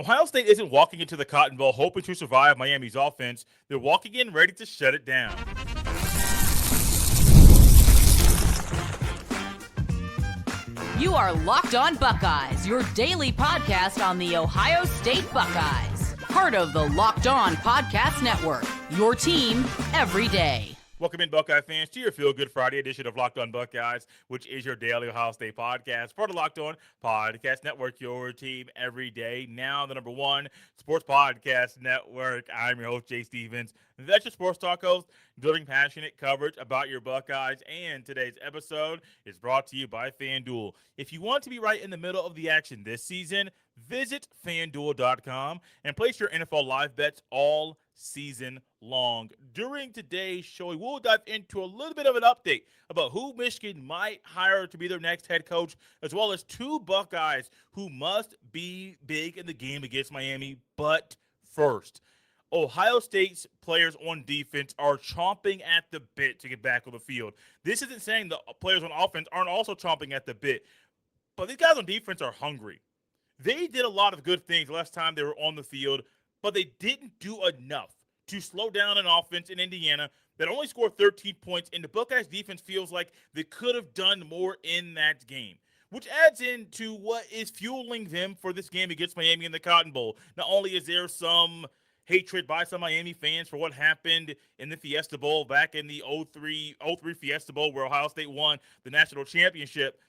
Ohio State isn't walking into the Cotton Bowl hoping to survive Miami's offense. They're walking in ready to shut it down. You are Locked On Buckeyes, your daily podcast on the Ohio State Buckeyes. Part of the Locked On Podcast Network, your team every day. Welcome in, Buckeye fans, to your Feel Good Friday edition of Locked On Buckeyes, which is your daily Ohio State podcast. Part of Locked On Podcast Network, your team every day. Now the number one sports podcast network. I'm your host, Jay Stevens. That's your sports talk host, delivering passionate coverage about your Buckeyes. And today's episode is brought to you by FanDuel. If you want to be right in the middle of the action this season, visit FanDuel.com and place your NFL live bets all season long. During today's show, we will dive into a little bit of an update about who Michigan might hire to be their next head coach, as well as two Buckeyes who must be big in the game against Miami. But first, Ohio State's players on defense are chomping at the bit to get back on the field. This isn't saying the players on offense aren't also chomping at the bit, but these guys on defense are hungry. They did a lot of good things last time they were on the field, but they didn't do enough to slow down an offense in Indiana that only scored 13 points, and the Buckeyes defense feels like they could have done more in that game, which adds into what is fueling them for this game against Miami in the Cotton Bowl. Not only is there some hatred by some Miami fans for what happened in the Fiesta Bowl back in the 03 Fiesta Bowl where Ohio State won the national championship,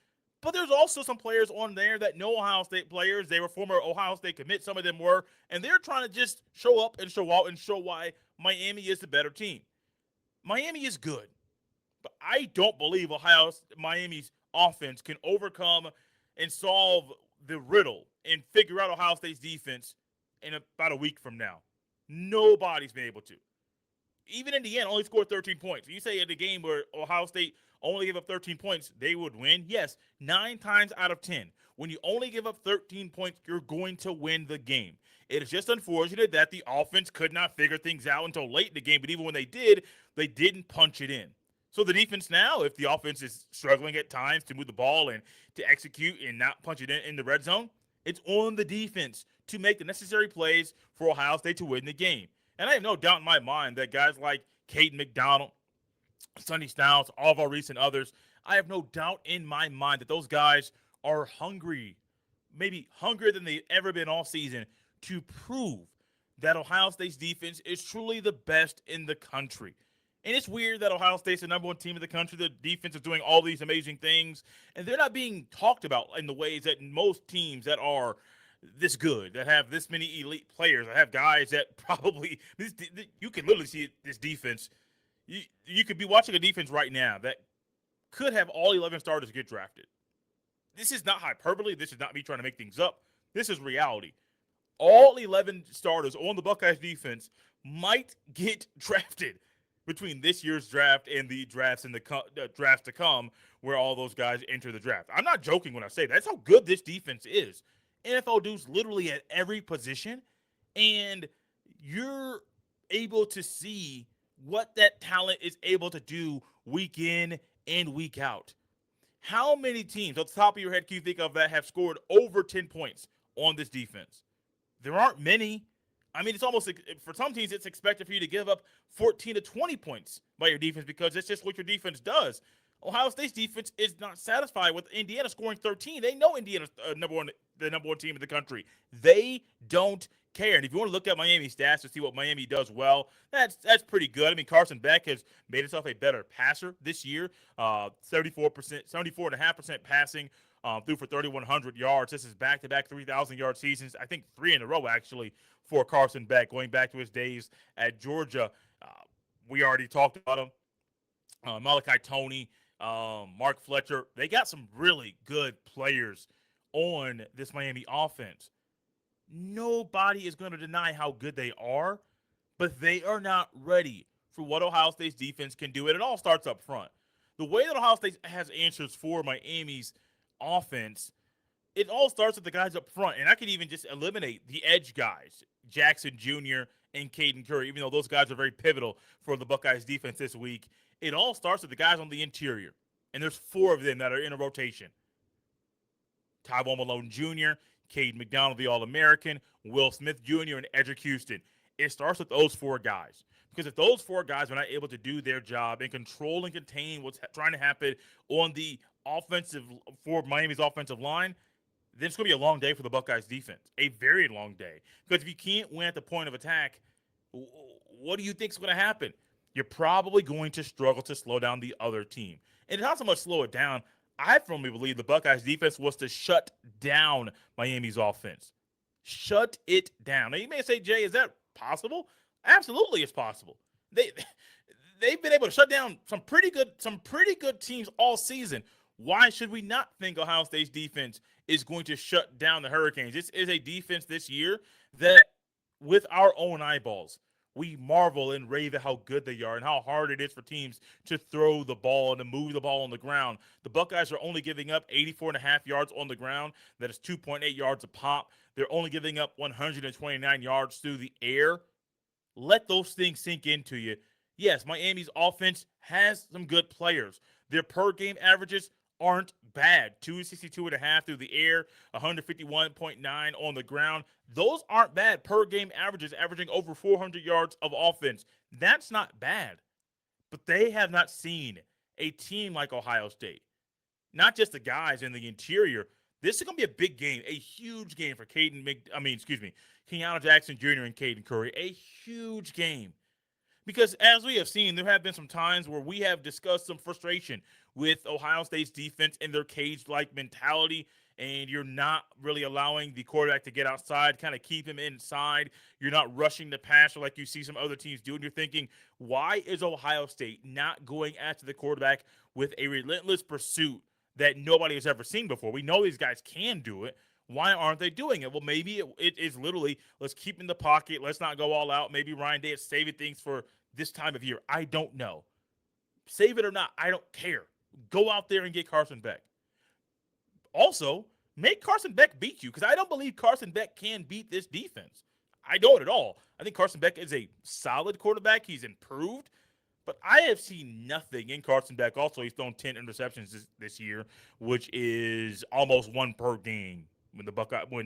but there's also some players on there that know Ohio State players. They were former Ohio State commits, some of them were, and they're trying to just show up and show out and show why Miami is the better team. Miami is good, but I don't believe Miami's offense can overcome and solve the riddle and figure out Ohio State's defense in about a week from now. Nobody's been able to. Even Indiana only scored 13 points. You say in the game where Ohio State only gave up 13 points, they would win? Yes, 9 times out of 10. When you only give up 13 points, you're going to win the game. It is just unfortunate that the offense could not figure things out until late in the game, but even when they did, they didn't punch it in. So the defense now, if the offense is struggling at times to move the ball and to execute and not punch it in the red zone, it's on the defense to make the necessary plays for Ohio State to win the game. And I have no doubt in my mind that guys like Caden McDonald, Sonny, Arvell, Reese, and others, I have no doubt in my mind that those guys are hungry, maybe hungrier than they've ever been all season, to prove that Ohio State's defense is truly the best in the country. And it's weird that Ohio State's the number one team in the country. The defense is doing all these amazing things, and they're not being talked about in the ways that most teams that are this good, that have this many elite players, that have guys that probably you can literally see this defense. You could be watching a defense right now that could have all 11 starters get drafted. This is not hyperbole. This is not me trying to make things up. This is reality. All 11 starters on the Buckeyes defense might get drafted between this year's draft and the drafts and the drafts to come, where all those guys enter the draft. I'm not joking when I say that. That's how good this defense is. NFL dudes literally at every position, and you're able to see what that talent is able to do week in and week out. How many teams, off the top of your head, can you think of that have scored over 10 points on this defense? There aren't many. I mean, it's almost, for some teams, it's expected for you to give up 14 to 20 points by your defense because it's just what your defense does. Ohio State's defense is not satisfied with Indiana scoring 13. They know Indiana's the number one team in the country. They don't care. And if you want to look at Miami's stats to see what Miami does well, that's pretty good. I mean, Carson Beck has made himself a better passer this year. 74.5% passing, threw for 3,100 yards. This is back-to-back 3,000-yard seasons. I think 3 in a row, actually, for Carson Beck, going back to his days at Georgia. We already talked about him. Malachi Toney, Mark Fletcher. They got some really good players on this Miami offense. Nobody is going to deny how good they are, but they are not ready for what Ohio State's defense can do. And it all starts up front. The way that Ohio State has answers for Miami's offense, it all starts with the guys up front. And I could even just eliminate the edge guys, Jackson Jr. and Caden Curry, even though those guys are very pivotal for the Buckeyes defense this week. It all starts with the guys on the interior. And there's 4 of them that are in a rotation. Tyvon Malone Jr., Cade McDonald, the All-American, Will Smith Jr., and Edric Houston. It starts with those four guys. Because if those four guys are not able to do their job and control and contain what's trying to happen on the offensive for Miami's offensive line, then it's going to be a long day for the Buckeyes defense. A very long day. Because if you can't win at the point of attack, what do you think is going to happen? You're probably going to struggle to slow down the other team. And it's not so much slow it down. I firmly believe the Buckeyes defense was to shut down Miami's offense. Shut it down. Now you may say, Jay, is that possible? Absolutely, it's possible. They've been able to shut down some pretty good teams all season. Why should we not think Ohio State's defense is going to shut down the Hurricanes? This is a defense this year that, with our own eyeballs, we marvel and rave at how good they are and how hard it is for teams to throw the ball and to move the ball on the ground. The Buckeyes are only giving up 84.5 yards on the ground. That is 2.8 yards a pop. They're only giving up 129 yards through the air. Let those things sink into you. Yes, Miami's offense has some good players. Their per-game averages aren't bad. 262.5 through the air, 151.9 on the ground. Those aren't bad per-game averages, averaging over 400 yards of offense. That's not bad. But they have not seen a team like Ohio State. Not just the guys in the interior. This is going to be a big game, a huge game for Keanu Jackson Jr. and Caden Curry. A huge game. Because as we have seen, there have been some times where we have discussed some frustration with Ohio State's defense and their cage-like mentality, and you're not really allowing the quarterback to get outside, kind of keep him inside. You're not rushing the passer like you see some other teams do, and you're thinking, why is Ohio State not going after the quarterback with a relentless pursuit that nobody has ever seen before? We know these guys can do it. Why aren't they doing it? Well, maybe it is literally, let's keep in the pocket. Let's not go all out. Maybe Ryan Day is saving things for this time of year. I don't know. Save it or not, I don't care. Go out there and get Carson Beck. Also, make Carson Beck beat you, because I don't believe Carson Beck can beat this defense. I don't at all. I think Carson Beck is a solid quarterback. He's improved. But I have seen nothing in Carson Beck. Also, he's thrown 10 interceptions this year, which is almost one per game when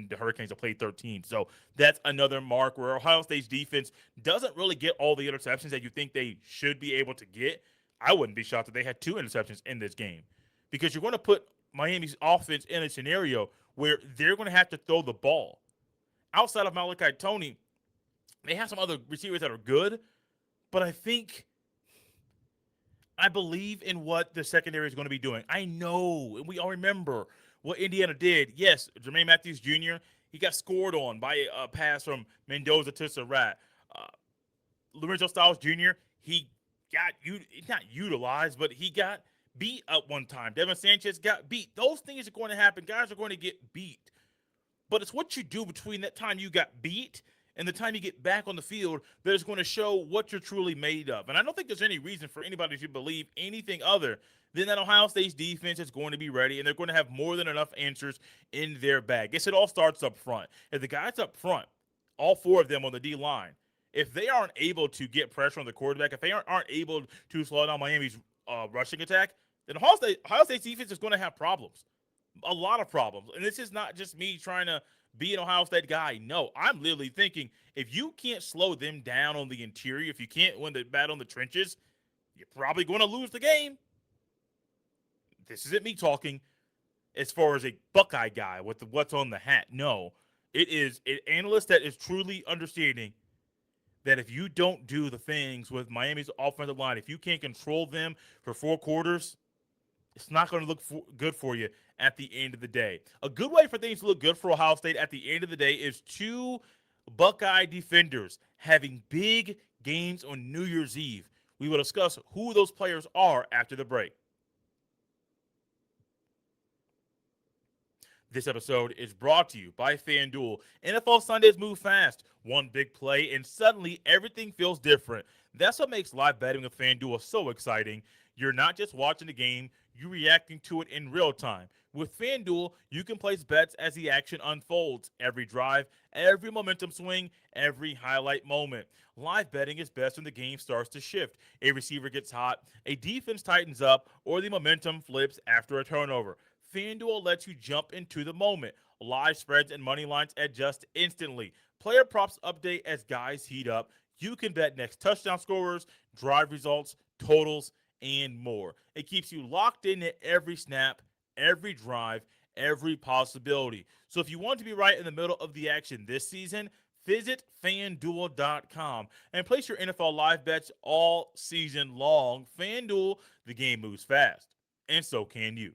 the Hurricanes have played 13. So that's another mark where Ohio State's defense doesn't really get all the interceptions that you think they should be able to get. I wouldn't be shocked if they had 2 interceptions in this game, because you're going to put Miami's offense in a scenario where they're going to have to throw the ball. Outside of Malachi Toney, they have some other receivers that are good, but I believe in what the secondary is going to be doing. I know, and we all remember what Indiana did. Yes, Jermaine Matthews Jr., he got scored on by a pass from Mendoza to Surratt. Lorenzo Styles Jr., he's not utilized, but he got beat up one time. Devin Sanchez got beat. Those things are going to happen. Guys are going to get beat. But it's what you do between that time you got beat and the time you get back on the field that is going to show what you're truly made of. And I don't think there's any reason for anybody to believe anything other than that Ohio State's defense is going to be ready and they're going to have more than enough answers in their bag. I guess it all starts up front. If the guys up front, all 4 of them on the D-line, if they aren't able to get pressure on the quarterback, if they aren't able to slow down Miami's rushing attack, then Ohio State's defense is going to have problems. A lot of problems. And this is not just me trying to be an Ohio State guy. No, I'm literally thinking, if you can't slow them down on the interior, if you can't win the battle in the trenches, you're probably going to lose the game. This isn't me talking as far as a Buckeye guy with what's on the hat. No, it is an analyst that is truly understanding that if you don't do the things with Miami's offensive line, if you can't control them for 4 quarters, it's not going to look good for you at the end of the day. A good way for things to look good for Ohio State at the end of the day is 2 Buckeye defenders having big games on New Year's Eve. We will discuss who those players are after the break. This episode is brought to you by FanDuel. NFL Sundays move fast. One big play, and suddenly everything feels different. That's what makes live betting with FanDuel so exciting. You're not just watching the game, you're reacting to it in real time. With FanDuel, you can place bets as the action unfolds. Every drive, every momentum swing, every highlight moment. Live betting is best when the game starts to shift. A receiver gets hot, a defense tightens up, or the momentum flips after a turnover. FanDuel lets you jump into the moment. Live spreads and money lines adjust instantly. Player props update as guys heat up. You can bet next touchdown scorers, drive results, totals, and more. It keeps you locked in at every snap, every drive, every possibility. So if you want to be right in the middle of the action this season, visit fanduel.com and place your NFL live bets all season long. FanDuel, the game moves fast, and so can you.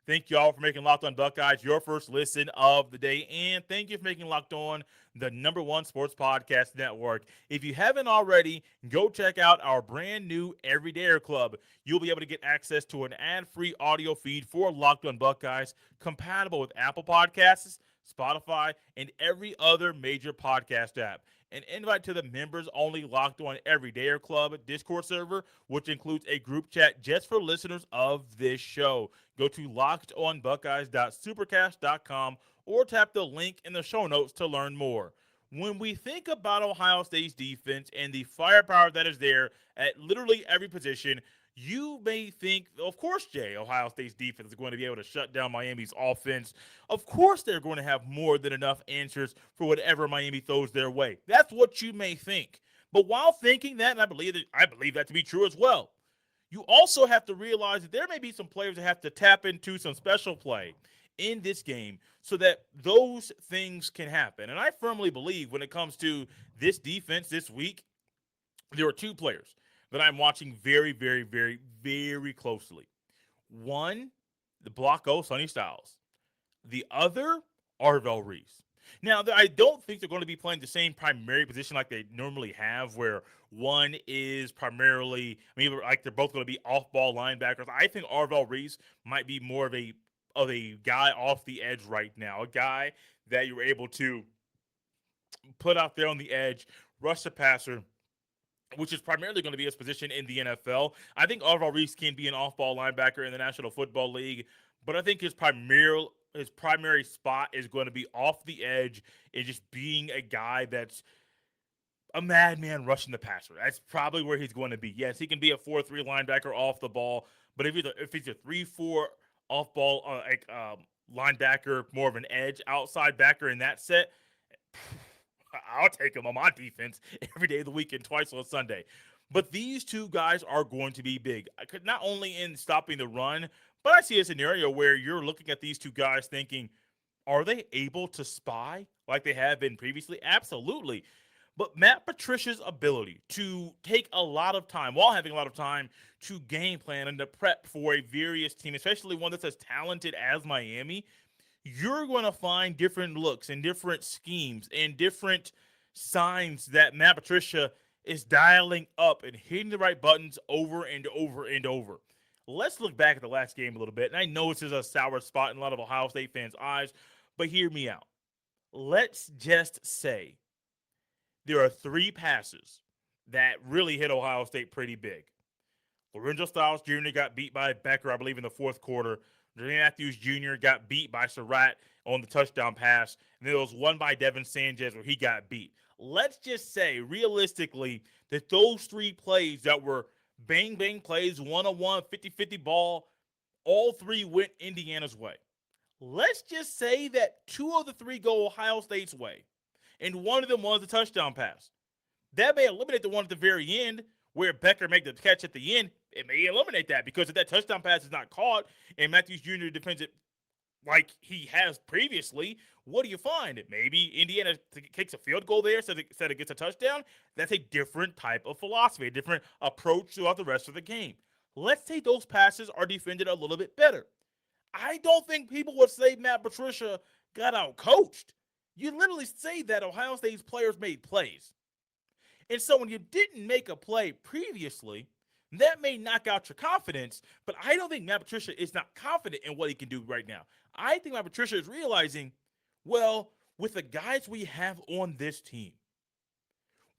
Thank you all for making Locked On Buckeyes your first listen of the day. And thank you for making Locked On the number one sports podcast network. If you haven't already, go check out our brand new Everydayer Club. You'll be able to get access to an ad-free audio feed for Locked On Buckeyes, compatible with Apple Podcasts, Spotify, and every other major podcast app. An invite to the members-only Locked On Everydayer Club Discord server, which includes a group chat just for listeners of this show. Go to lockedonbuckeyes.supercast.com or tap the link in the show notes to learn more. When we think about Ohio State's defense and the firepower that is there at literally every position, you may think, of course, Jay, Ohio State's defense is going to be able to shut down Miami's offense. Of course, they're going to have more than enough answers for whatever Miami throws their way. That's what you may think. But while thinking that, and I believe that to be true as well, you also have to realize that there may be some players that have to tap into some special play in this game so that those things can happen. And I firmly believe when it comes to this defense this week, there are two players that I'm watching very, very, very, very closely. One, the Blocko, Sonny Styles. The other, Arvell Reese. Now, I don't think they're going to be playing the same primary position like they normally have, where one is primarily, like they're both going to be off-ball linebackers. I think Arvell Reese might be more of a guy off the edge right now, a guy that you're able to put out there on the edge, rush the passer, which is primarily going to be his position in the NFL. I think Arvell Reese can be an off-ball linebacker in the National Football League, but I think his primary spot is going to be off the edge and just being a guy that's a madman rushing the passer. That's probably where he's going to be. Yes, he can be a 4-3 linebacker off the ball, but if he's a 3-4 off-ball linebacker, more of an edge outside backer in that set, I'll take him on my defense every day of the week and twice on Sunday. But these two guys are going to be big, not only in stopping the run, but I see a scenario where you're looking at these two guys thinking, are they able to spy like they have been previously? Absolutely. But Matt Patricia's ability to take a lot of time, while having a lot of time, to game plan and to prep for a various team, especially one that's as talented as Miami, you're going to find different looks and different schemes and different signs that Matt Patricia is dialing up and hitting the right buttons over and over and over. Let's look back at the last game a little bit. And I know this is a sour spot in a lot of Ohio State fans' eyes, but hear me out. Let's just say there are three passes that really hit Ohio State pretty big. Lorenzo Styles Jr. got beat by Becker, I believe, in the fourth quarter. Jermaine Matthews Jr. got beat by Surratt on the touchdown pass. And there was one by Devin Sanchez where he got beat. Let's just say, realistically, that those three plays that were bang-bang plays, one-on-one, 50-50 ball, all three went Indiana's way. Let's just say that two of the three go Ohio State's way, and one of them was a touchdown pass. That may eliminate the one at the very end where Becker made the catch at the end. It may eliminate that because if that touchdown pass is not caught and Matthews Jr. defends it like he has previously, what do you find? Maybe Indiana kicks a field goal there instead it gets a touchdown. That's a different type of philosophy, a different approach throughout the rest of the game. Let's say those passes are defended a little bit better. I don't think people would say Matt Patricia got out-coached. You literally say that Ohio State's players made plays. And so when you didn't make a play previously, that may knock out your confidence, but I don't think Matt Patricia is not confident in what he can do right now. I think Matt Patricia is realizing, well, with the guys we have on this team,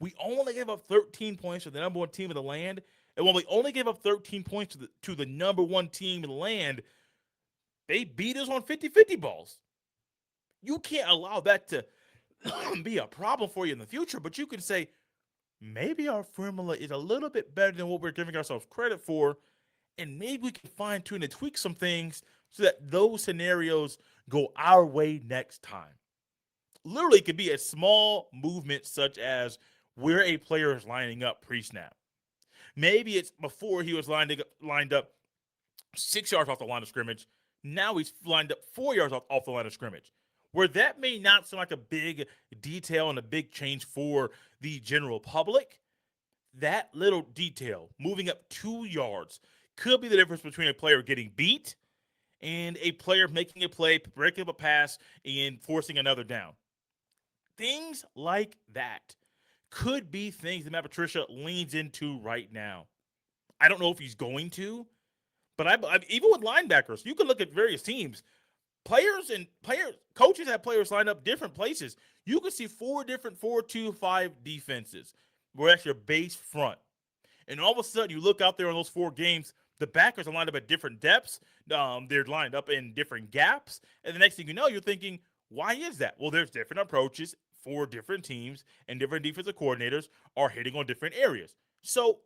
we only gave up 13 points to the number one team in the land, and when we only gave up 13 points to the number one team in the land, they beat us on 50-50 balls. You can't allow that to be a problem for you in the future, but you can say, maybe our formula is a little bit better than what we're giving ourselves credit for, And maybe we can fine tune and tweak some things so that those scenarios go our way next time. Literally, it could be a small movement such as where a player is lining up pre-snap. Maybe it's before he was lined up 6 yards off the line of scrimmage. Now he's lined up 4 yards off the line of scrimmage. Where that may not seem like a big detail and a big change for the general public, that little detail, moving up 2 yards, could be the difference between a player getting beat and a player making a play, breaking up a pass, and forcing another down. Things like that could be things that Matt Patricia leans into right now. I don't know if he's going to, but even with linebackers, you can look at various teams. Coaches have players lined up different places. You can see four different 4-2-5 defenses where that's your base front. And all of a sudden, you look out there on those four games, the backers are lined up at different depths. They're lined up in different gaps. And the next thing you know, you're thinking, why is that? Well, there's different approaches for different teams, and different defensive coordinators are hitting on different areas. So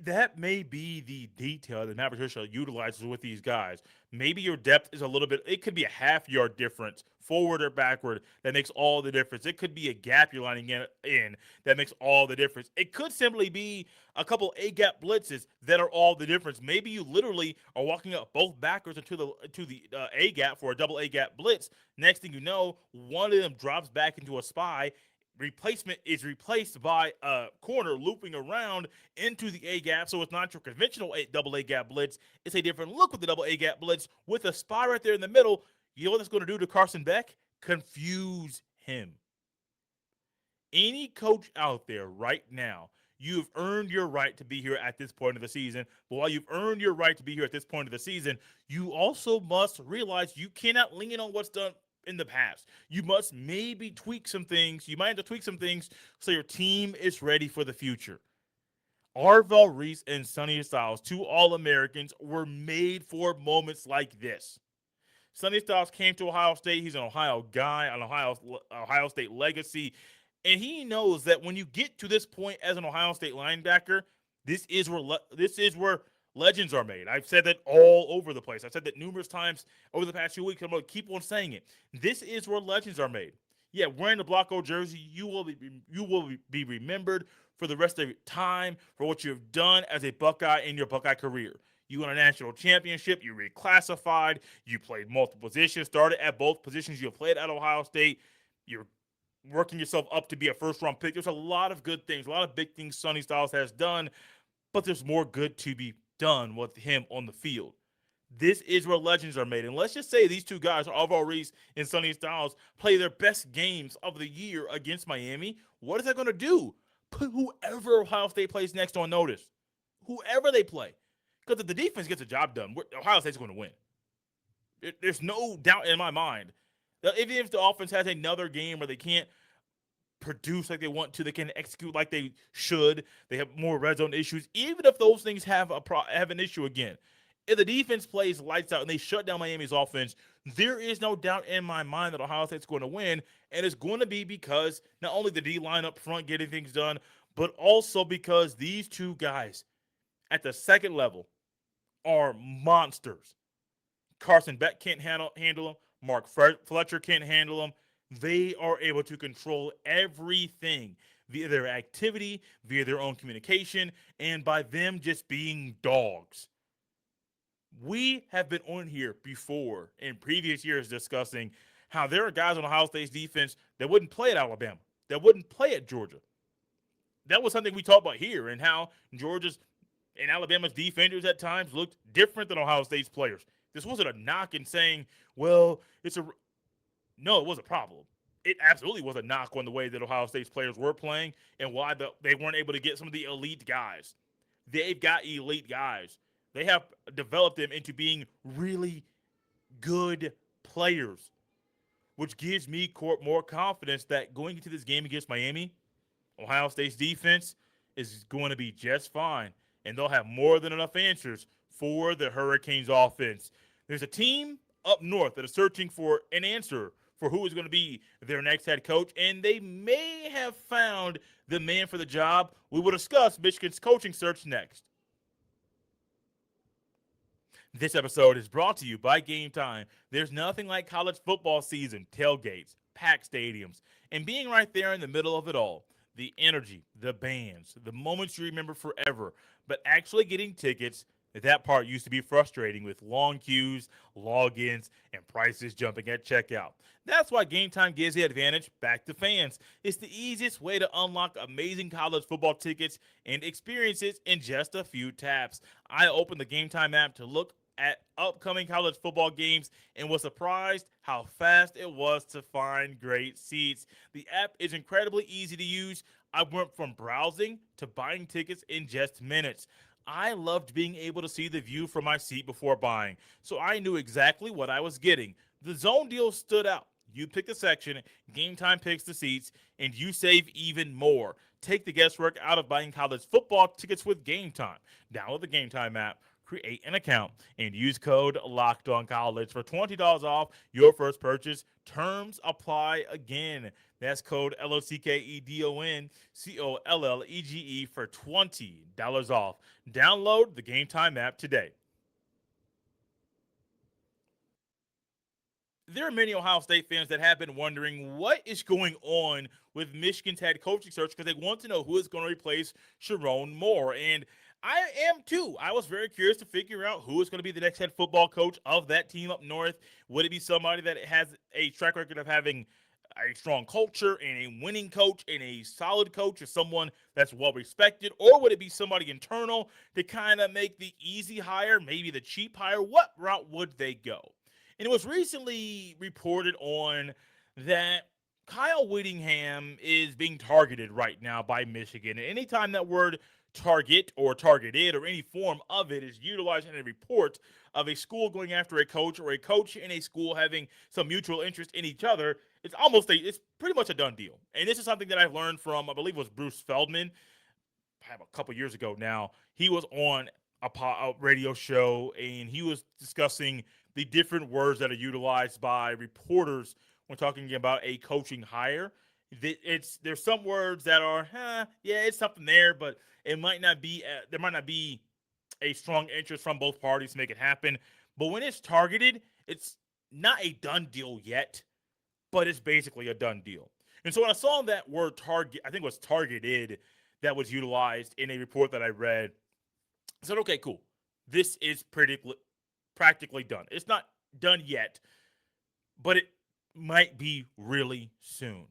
that may be the detail that Matt Patricia utilizes with these guys. Maybe your depth is a little bit, it could be a half-yard difference, forward or backward, that makes all the difference. It could be a gap you're lining in that makes all the difference. It could simply be a couple A-gap blitzes that are all the difference. Maybe you literally are walking up both backers into the A-gap for a double A-gap blitz. Next thing you know, one of them drops back into a spy. Replacement is replaced by a corner looping around into the A gap. So it's not your conventional double A gap blitz. It's a different look with the double A gap blitz with a spy right there in the middle. You know what that's going to do to Carson Beck? Confuse him. Any coach out there right now, you've earned your right to be here at this point of the season. But while you've earned your right to be here at this point of the season, you also must realize you cannot lean on what's done in the past. You must maybe tweak some things. You might have to tweak some things so your team is ready for the future. Arvell, Reese, and Sonny Styles, two All-Americans, were made for moments like this. Sonny Styles came to Ohio State. He's an Ohio guy, an Ohio State legacy. And he knows that when you get to this point as an Ohio State linebacker, this is where legends are made. I've said that all over the place. I've said that numerous times over the past few weeks. I'm going to keep on saying it. This is where legends are made. Yeah, wearing the Block O jersey, you will be remembered for the rest of your time for what you've done as a Buckeye in your Buckeye career. You won a national championship. You reclassified. You played multiple positions. Started at both positions you played at Ohio State. You're working yourself up to be a first-round pick. There's a lot of good things, a lot of big things Sonny Styles has done, but there's more good to be done with him on the field. This is where legends are made. And let's just say these two guys, Arvell Reese and Sonny Styles, play their best games of the year against Miami. What is that going to do? Put whoever Ohio State plays next on notice. Whoever they play. Because if the defense gets the job done, Ohio State's going to win. There's no doubt in my mind. Even if the offense has another game where they can't produce like they want to, they can execute like they should, they have more red zone issues, even if those things have an issue again. If the defense plays lights out and they shut down Miami's offense, there is no doubt in my mind that Ohio State's going to win, and it's going to be because not only the D-line up front getting things done, but also because these two guys at the second level are monsters. Carson Beck can't handle them. Mark Fletcher can't handle them. They are able to control everything via their activity, via their own communication, and by them just being dogs. We have been on here before in previous years discussing how there are guys on Ohio State's defense that wouldn't play at Alabama, that wouldn't play at Georgia. That was something we talked about here, and how Georgia's and Alabama's defenders at times looked different than Ohio State's players. This wasn't a knock in saying, well, no, it was a problem. It absolutely was a knock on the way that Ohio State's players were playing and why they weren't able to get some of the elite guys. They've got elite guys. They have developed them into being really good players, which gives me more confidence that going into this game against Miami, Ohio State's defense is going to be just fine, and they'll have more than enough answers for the Hurricanes offense. There's a team up north that is searching for an answer for who is going to be their next head coach, and they may have found the man for the job. We will discuss Michigan's coaching search next. This episode is brought to you by Game Time. There's nothing like college football season, tailgates, packed stadiums, and being right there in the middle of it all. The energy, the bands, the moments you remember forever. But actually getting tickets, that part used to be frustrating with long queues, logins, and prices jumping at checkout. That's why Game Time gives the advantage back to fans. It's the easiest way to unlock amazing college football tickets and experiences in just a few taps. I opened the Game Time app to look at upcoming college football games and was surprised how fast it was to find great seats. The app is incredibly easy to use. I went from browsing to buying tickets in just minutes. I loved being able to see the view from my seat before buying, so I knew exactly what I was getting. The zone deal stood out. You pick a section, Game Time picks the seats, and you save even more. Take the guesswork out of buying college football tickets with Game Time. Download the Game Time app, create an account, and use code LOCKEDONCollege for $20 off your first purchase. Terms apply again. That's code LOCKEDONCOLLEGE for $20 off. Download the Game Time app today. There are many Ohio State fans that have been wondering what is going on with Michigan's head coaching search because they want to know who is going to replace Sharon Moore. And I am too. I was very curious to figure out who is going to be the next head football coach of that team up north. Would it be somebody that has a track record of having a strong culture and a winning coach and a solid coach, or someone that's well respected? Or would it be somebody internal to kind of make the easy hire, maybe the cheap hire? What route would they go? And it was recently reported on that Kyle Whittingham is being targeted right now by Michigan. And anytime that word target or targeted or any form of it is utilized in a report of a school going after a coach or a coach in a school having some mutual interest in each other, it's pretty much a done deal. And this is something that I've learned from, I believe it was Bruce Feldman, a couple years ago now. He was on a radio show and he was discussing the different words that are utilized by reporters when talking about a coaching hire. There's some words that are, yeah, it's something there, but it might not be. There might not be a strong interest from both parties to make it happen. But when it's targeted, it's not a done deal yet, but it's basically a done deal. And so when I saw that word target, I think it was targeted, that was utilized in a report that I read, I said, okay, cool. This is practically done. It's not done yet, but it might be really soon.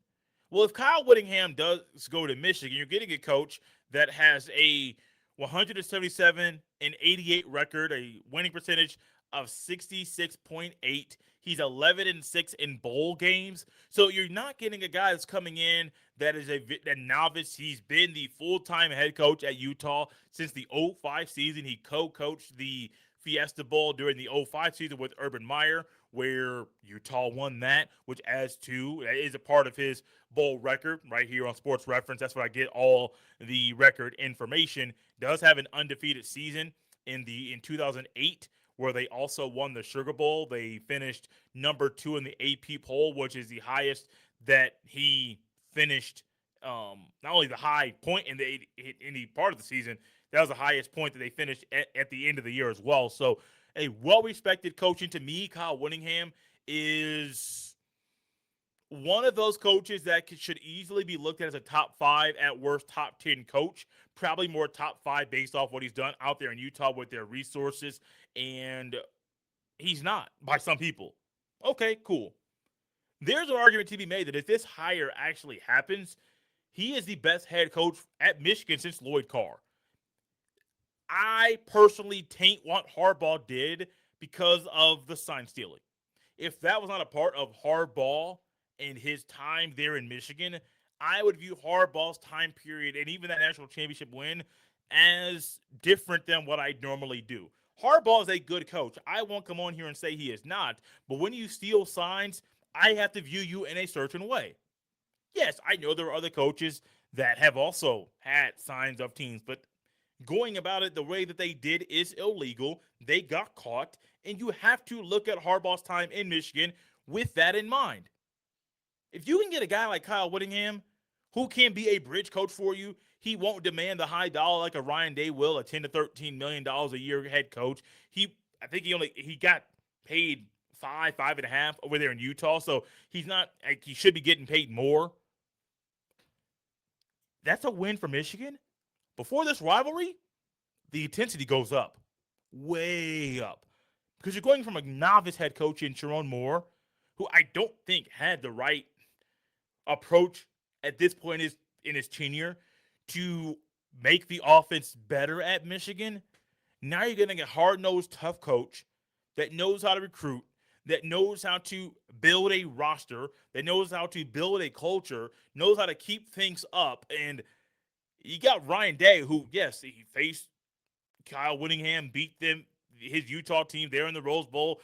Well, if Kyle Whittingham does go to Michigan, you're getting a coach that has a 177 and 88 record, a winning percentage of 66.8. He's 11 and 6 in bowl games. So you're not getting a guy that's coming in that is a novice. He's been the full-time head coach at Utah since the 05 season. He co-coached the Fiesta Bowl during the 05 season with Urban Meyer, where Utah won that, which is a part of his bowl record right here on Sports Reference. That's where I get all the record information. Does have an undefeated season in 2008, where they also won the Sugar Bowl. They finished number 2 in the AP poll, which is the highest that he finished. Not only the high point in the part of the season, that was the highest point that they finished at the end of the year as well. So a well-respected coach. And to me, Kyle Whittingham is one of those coaches that should easily be looked at as a top 5, at worst top 10 coach. Probably more top 5 based off what he's done out there in Utah with their resources. And he's not, by some people. Okay, cool. There's an argument to be made that if this hire actually happens, he is the best head coach at Michigan since Lloyd Carr. I personally taint what Harbaugh did because of the sign stealing. If that was not a part of Harbaugh and his time there in Michigan, I would view Harbaugh's time period and even that national championship win as different than what I normally do. Harbaugh is a good coach. I won't come on here and say he is not, but when you steal signs, I have to view you in a certain way. Yes, I know there are other coaches that have also had signs of teams, but going about it the way that they did is illegal. They got caught, and you have to look at Harbaugh's time in Michigan with that in mind. If you can get a guy like Kyle Whittingham who can be a bridge coach for you, he won't demand the high dollar like a Ryan Day will, a $10 to $13 million a year head coach. I think he got paid five and a half over there in Utah, so he's not like he should be getting paid more. That's a win for Michigan. Before this rivalry, the intensity goes up, way up, because you're going from a novice head coach in Sharon Moore, who I don't think had the right approach at this point in his tenure to make the offense better at Michigan. Now you're getting a hard-nosed, tough coach that knows how to recruit, that knows how to build a roster, that knows how to build a culture, knows how to keep things up. And you got Ryan Day, who, yes, he faced Kyle Whittingham, beat his Utah team there in the Rose Bowl.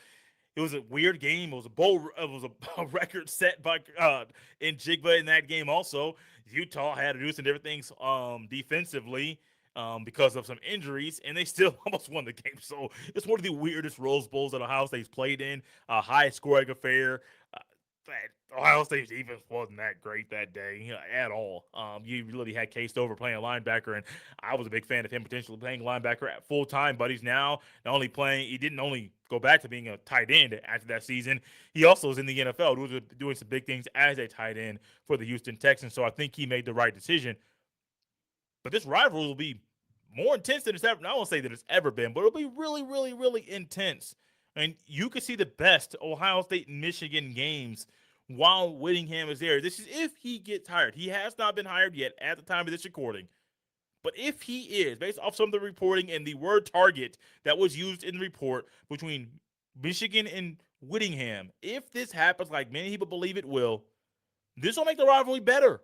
It was a weird game. It was a bowl. It was a record set by in Jigba in that game. Also, Utah had to do some different things defensively because of some injuries, and they still almost won the game. So it's one of the weirdest Rose Bowls that Ohio State's played in. A high scoring affair. Ohio State's defense wasn't that great that day at all. You really had Case Stover playing a linebacker, and I was a big fan of him potentially playing linebacker at full time. But he's now not only playing, he didn't only go back to being a tight end after that season, he also is in the NFL doing some big things as a tight end for the Houston Texans. So I think he made the right decision. But this rivalry will be more intense than it's ever. I won't say that it's ever been, but it'll be really, really, really intense. And you can see the best Ohio State and Michigan games while Whittingham is there. This is if he gets hired. He has not been hired yet at the time of this recording. But if he is, based off some of the reporting and the word target that was used in the report between Michigan and Whittingham, if this happens like many people believe it will, this will make the rivalry better.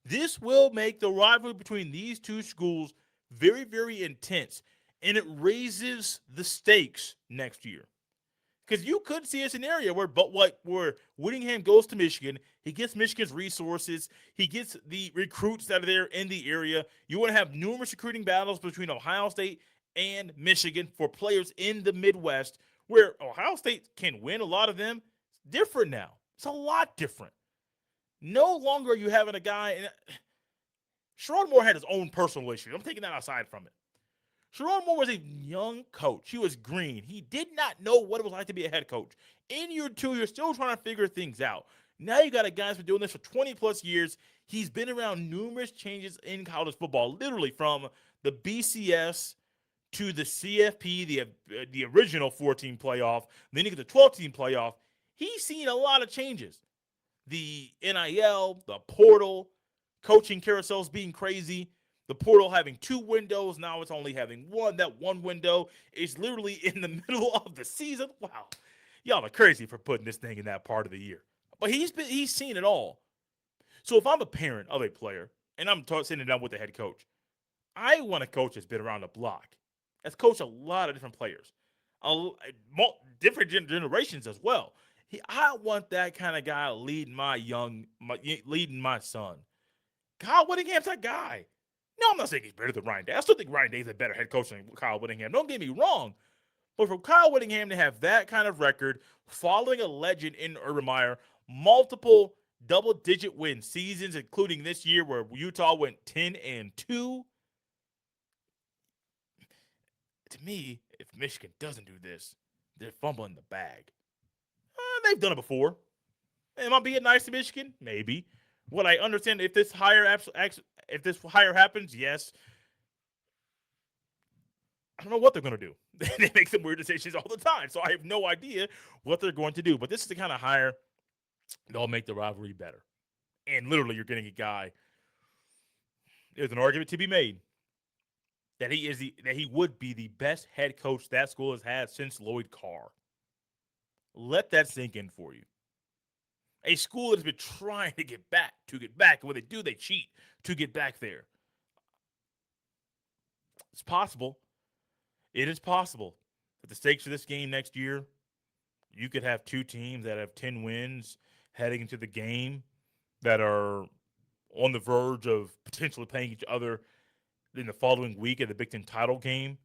This will make the rivalry between these two schools very, very intense. And it raises the stakes next year. Because you could see a scenario where Whittingham goes to Michigan, he gets Michigan's resources, he gets the recruits that are there in the area. You want to have numerous recruiting battles between Ohio State and Michigan for players in the Midwest, where Ohio State can win a lot of them. It's different now. It's a lot different. No longer are you having a guy, and Sherrod Moore had his own personal issues. I'm taking that aside from it. Sherrod Moore was a young coach. He was green. He did not know what it was like to be a head coach. In year two, you're still trying to figure things out. Now you got a guy who's been doing this for 20 plus years. He's been around numerous changes in college football, literally from the BCS to the CFP, the original 14 playoff, then you get the 12-team playoff. He's seen a lot of changes. The NIL, the portal, coaching carousels being crazy. The portal having two windows, now it's only having one. That one window is literally in the middle of the season. Wow. Y'all are crazy for putting this thing in that part of the year. But he's seen it all. So if I'm a parent of a player, and I'm sitting down with the head coach, I want a coach that's been around the block. That's coached a lot of different players. Different generations as well. I want that kind of guy leading my son. Kyle Whittingham's that guy. No, I'm not saying he's better than Ryan Day. I still think Ryan Day's a better head coach than Kyle Whittingham. Don't get me wrong. But for Kyle Whittingham to have that kind of record, following a legend in Urban Meyer, multiple double-digit win seasons, including this year where Utah went 10-2. To me, if Michigan doesn't do this, they're fumbling the bag. They've done it before. Am I being nice to Michigan? Maybe. Would I understand if this hire happens? Yes. I don't know what they're going to do. They make some weird decisions all the time, so I have no idea what they're going to do. But this is the kind of hire that'll make the rivalry better. And literally, you're getting a guy. There's an argument to be made that he would be the best head coach that school has had since Lloyd Carr. Let that sink in for you. A school that has been trying to get back. And when they do, they cheat to get back there. It's possible. It is possible that the stakes for this game next year, you could have two teams that have 10 wins heading into the game that are on the verge of potentially playing each other in the following week at the Big Ten title game,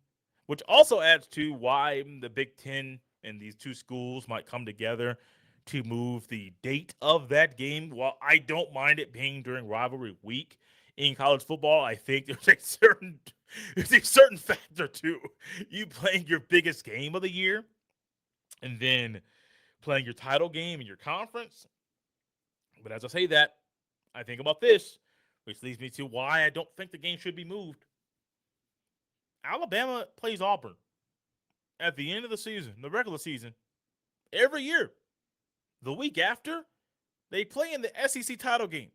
which also adds to why the Big Ten and these two schools might come together to move the date of that game. While I don't mind it being during rivalry week in college football, I think there's a certain There's a certain factor to you playing your biggest game of the year and then playing your title game in your conference. But as I say that, I think about this, which leads me to why I don't think the game should be moved. Alabama plays Auburn at the end of the season, the regular season, every year. The week after, they play in the SEC title game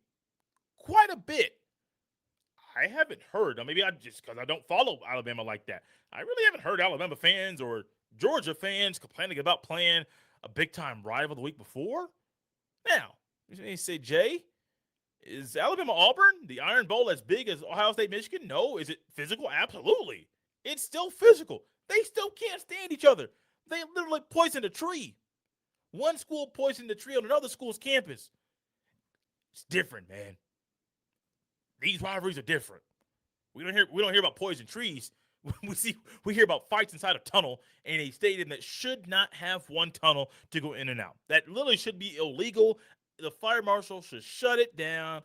quite a bit. I haven't heard, maybe I just because I don't follow Alabama like that. I really haven't heard Alabama fans or Georgia fans complaining about playing a big time rival the week before. Now, you say, Jay, is Alabama Auburn, the Iron Bowl, as big as Ohio State Michigan? No. Is it physical? Absolutely. It's still physical. They still can't stand each other. They literally poisoned a tree. One school poisoned the tree on another school's campus. It's different, man. These rivalries are different. We don't hear about poison trees. We hear about fights inside a tunnel in a stadium that should not have one tunnel to go in and out. That literally should be illegal. The fire marshal should shut it down,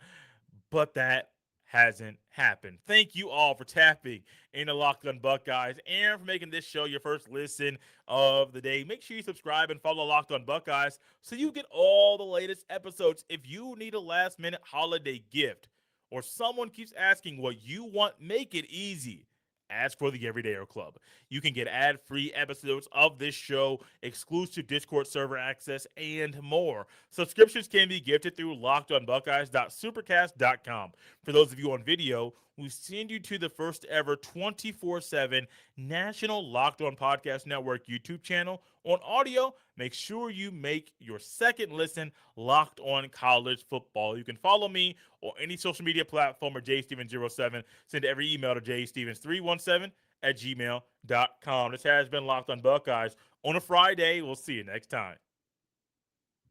but that hasn't happened. Thank you all for tapping into Locked On Buckeyes and for making this show your first listen of the day. Make sure you subscribe and follow Locked On Buckeyes so you get all the latest episodes. If you need a last-minute holiday gift or someone keeps asking what you want, make it easy. Ask for the Everydayer Club. You can get ad-free episodes of this show, exclusive Discord server access, and more. Subscriptions can be gifted through lockedonbuckeyes.supercast.com. For those of you on video, we send you to the first ever 24/7 National Locked On Podcast Network YouTube channel. On audio, make sure you make your second listen Locked On College Football. You can follow me or any social media platform or jstevens07. Send every email to jstevens317@gmail.com. This has been Locked On Buckeyes on a Friday. We'll see you next time.